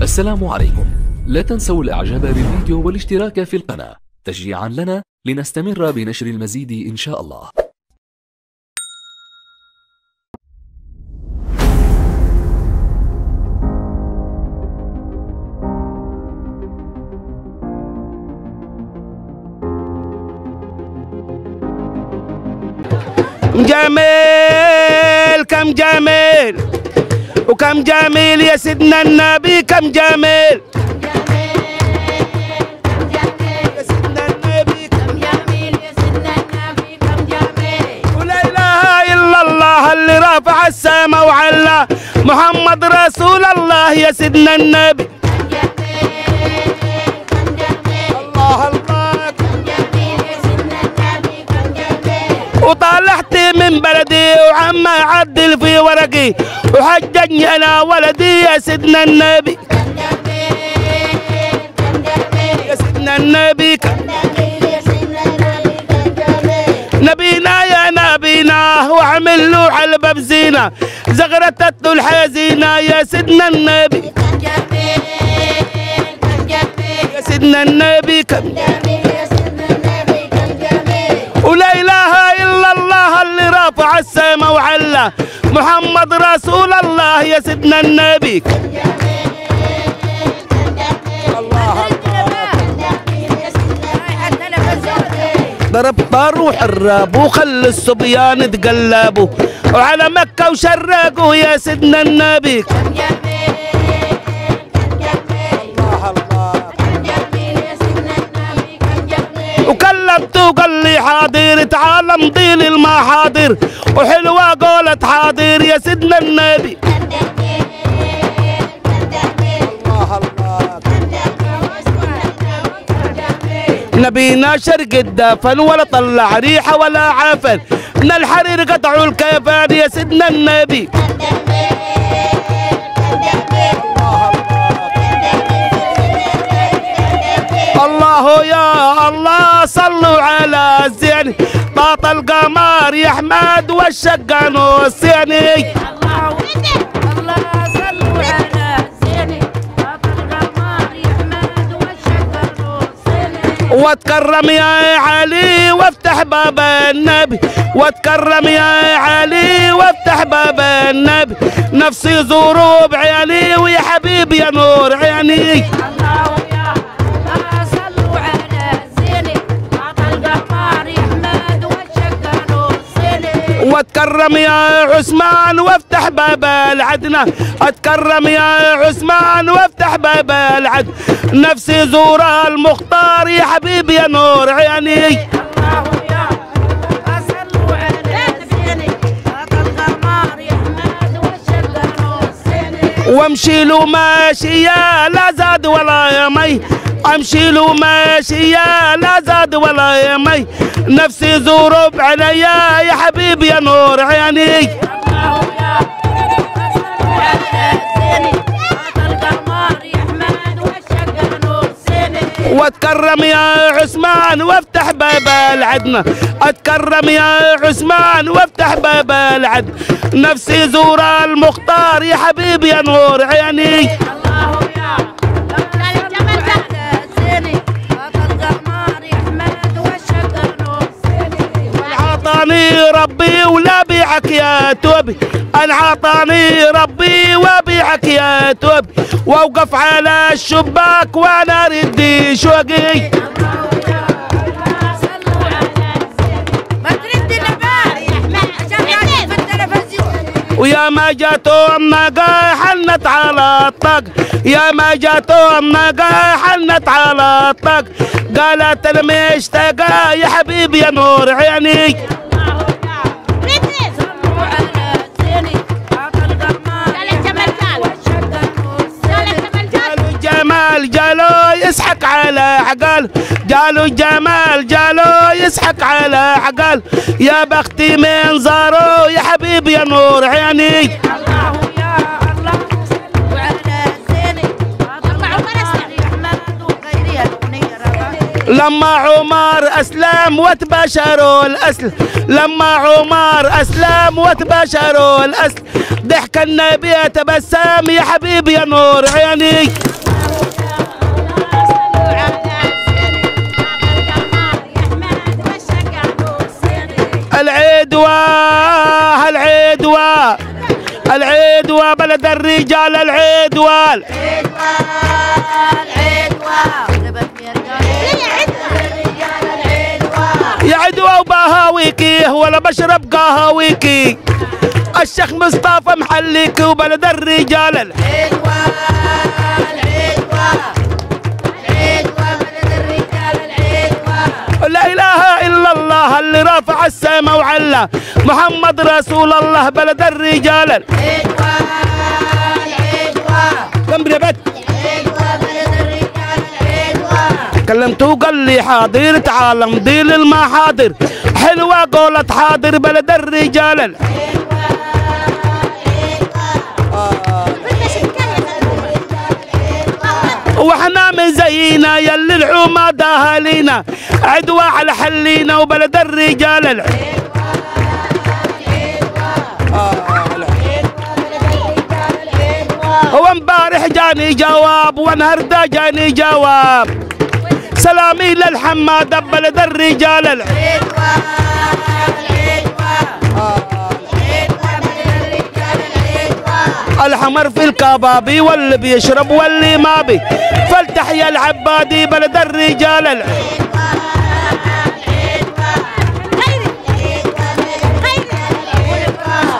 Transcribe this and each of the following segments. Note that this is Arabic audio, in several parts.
السلام عليكم. لا تنسوا الاعجاب بالفيديو والاشتراك في القناة تشجيعا لنا لنستمر بنشر المزيد ان شاء الله. جميل كم جميل وكم جميل يا سيدنا النبي، كم جميل يا سيدنا النبي، كم جميل يا سيدنا النبي، كم جميل. ولا اله الا الله اللي رافع السما وعلى محمد رسول الله يا سيدنا النبي، كم جميل كم جميل. الله الله كم جميل يا سيدنا النبي، كم جميل. وطلعت من بلدي وعم اعدل في ورقي وحججني انا ولدي يا سيدنا النبي، كم جميل كم جميل يا سيدنا النبي، كم جميل يا سيدنا النبي، كم جميل. نبينا يا نبينا واعمل له حلبة بزينة زغرتته الحزينة يا سيدنا النبي، كم جميل كم جميل يا سيدنا النبي، كم جميل يا سيدنا النبي، كم جميل. ولا اله الا الله اللي رافع السما وعلى محمد رسول الله يا سيدنا النبي، كم جميل كم جميل. الله ضربت روح الراب وخلي الصبيان تقلبوا وعلى مكة وشرقوا يا سيدنا النبي، كم جميل كم جميل. الله الله كم جميل يا سيدنا النبي، كم جميل. وكلمته وقال لي حاضر تعال امضي لي المحاضر وحلوة قولت حاضر يا سيدنا النبي، كم جميل كم جميل. الله الله كم جميل. نبينا شرق الدفن ولا طلع ريحة ولا عفن من الحرير قطعوا الكيفان يا سيدنا النبي، كم جميل كم جميل. الله يا الله صلوا على الزين طاط القمر يا احمد والشقان والسيني. الله صلوا على الزين طاط القمر يا احمد والشقان والسيني. واتكرم يا علي وافتح باب النبي، واتكرم يا علي وافتح باب النبي، نفسي زوروا بعيني ويا حبيبي يا نور عيني. واتكرم يا عثمان وافتح باب العدنة، اتكرم يا عثمان وافتح باب العدن، نفسي زورها المختار يا حبيبي يا نور عيني. الله يا صلوا على زيني القمر يا احمد والشقان والسيني. وامشي له ماشي يا لا زاد ولا يمي، امشي له ماشي يا لا زاد ولا يمي، نفسي زوره بعينيا يا حبيبي يا نور عيني. الله يا صلوا على زيني القمر يا احمد والشقان والسيني. واتكرم يا عثمان وافتح باب العدن، اتكرم يا عثمان وافتح باب العدن، نفسي زوره المختار يا حبيبي يا نور عيني. الله يا عطاني ربي ولا بيعك يا توبي، انا عطاني ربي وبيعك يا توبي، واوقف على الشباك وانا ردي شوقي. ويا ما جاتهم نقا حنت على الطق، يا ما جاتهم نقا حنت على الطق، قالت المشتاقة يا حبيبي يا نور عيني. جمال جالو يسحق على عقل، جالو جمال جالو يسحق على عقل، يا بختي من زارو يا حبيبي يا نور عيني. الله يا الله صلوا على زيني لما عمر اسلم وتبشروا الاسلم، لما عمر أسلم وتبشروا الأسلم ضحك النبي تبسم يا حبيبي يا نور عيني. العدوى العدوى العدوى بلد الرجال العدوى يا عدوى وبهاويكي ولا بشرب قهاويكي الشيخ مصطفى محليك وبلد الرجال العدوى العدوى العدوى بلد الرجال العدوى. لا اله الا الله اللي رافع السما وعلى محمد رسول الله بلد الرجال العدوى العدوى. كم ربت كلمته وقال لي حاضر تعال امضي للمحاضر حلوه قولة حاضر بلد الرجال واحنا مزينا يلي العماد اهالينا عدوى على حلينا وبلد الرجال هو امبارح جاني جواب والنهارده جاني جواب سلامي للحماد بلد الرجال العدوى الحمر في الكبابي واللي بيشرب واللي ما بي فلتحيا العبادي بلد الرجال العدوى.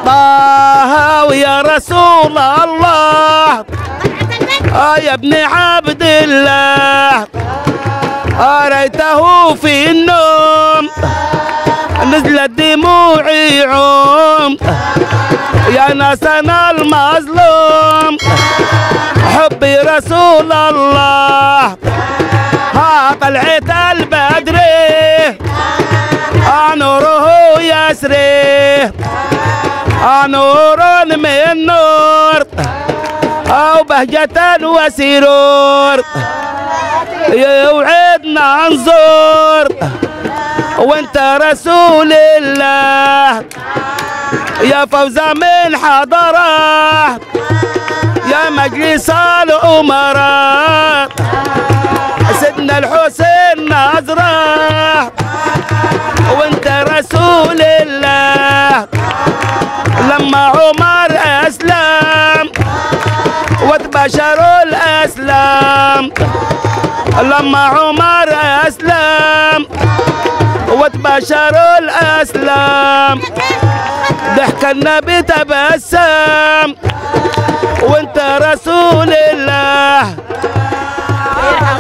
طه ويا رسول الله يا ابن عبد الله رأيته في النوم نزلت دموعي عم يا ناس انا المظلوم حبي رسول الله طلعت البدر نوره يسري نور من نور بهجة وسرور يوعدنا نزور وانت رسول الله يا فوزة من حضره يا مجلس الأمراء سيدنا الحسين نظره وانت رسول الله لما عمر أسلم وتبشروا الأسلام لما عمر أسلم وتبشروا الأسلام ضحك النبي تبسم وانت رسول الله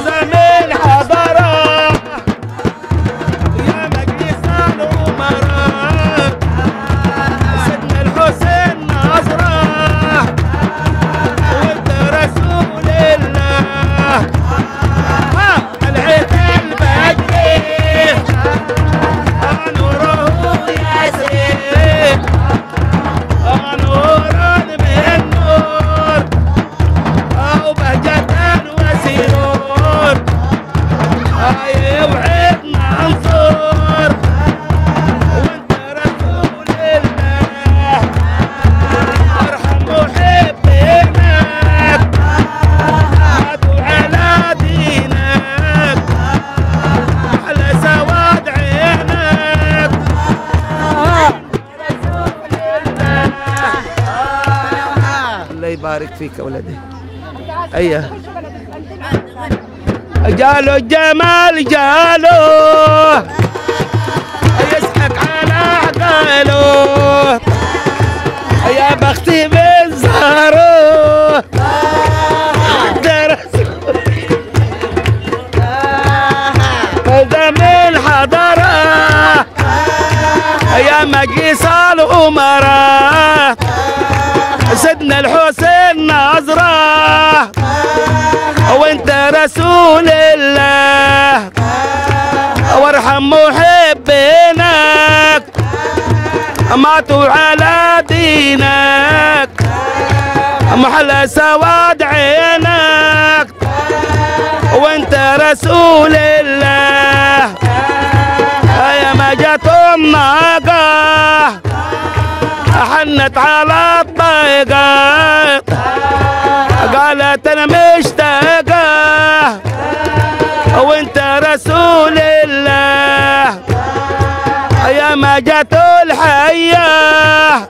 زميل حضره يا مجلس الأمراء سيدنا الحسين نظره وانت رسول الله العيد البدري نوره يسير نور من نور وبهجة وسرور يوعدنا نصور وانت رسول الله ارحم محبينك ماتوا على دينك على سواد عينك الله يبارك فيك يا ولدي. ايه جاله الجمال جاله يسحق على عقاله يا بختي من زهره هذا من حضره يا مجلس الأمراء سيدنا الحسين نظره وانت رسول الله وارحم محبينك ماتوا على دينك محلى سواد عينك وانت رسول الله يا ما جت الناقة وقفت على الطريقة قالت انا مشتاقة وانت رسول الله يا ما جات الحياة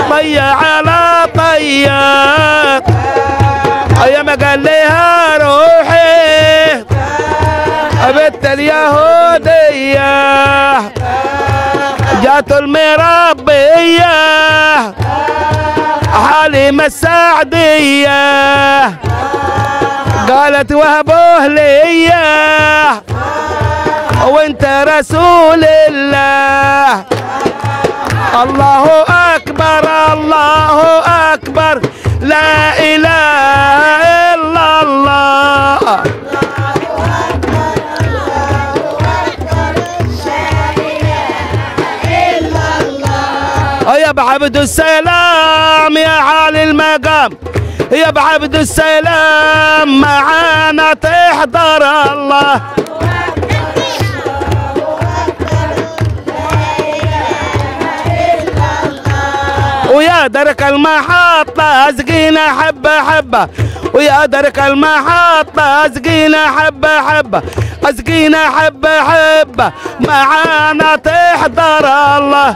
طي على طيات يا ما قال لها روحي بنت اليهودية جات المربية حليمة السعدية قالت وهبوه ليا وانت رسول الله الله أكبر الله أكبر لا إله إلا الله يا بعبد السلام يا عالي المقام يا بعبد السلام معانا تحضر الله ويا درك المحطة اسقينا حبة حبة ويا درك المحطة اسقينا حبة حبة اسقينا حبة حبة معانا تحضر الله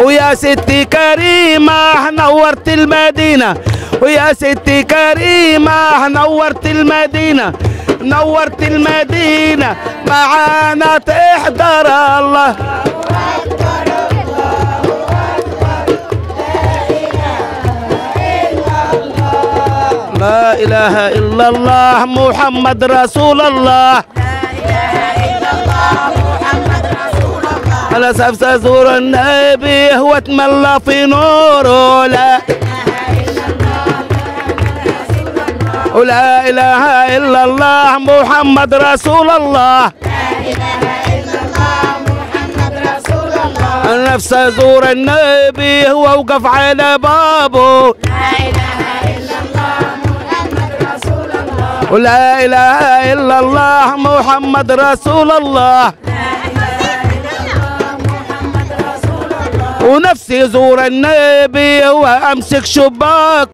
ويا ستي كريمة نورت المدينة ويا ستي كريمة نورت المدينة نورت المدينة معانا تحضر الله لا إله إلا الله محمد رسول الله أنا سوف أزور النبي وأتملى في نوره لا إله إلا الله محمد رسول الله أنا نفسي أزور النبي وأوقف على بابه لا إله إلا الله محمد رسول الله ونفسي أزور النبي وأمسك شباك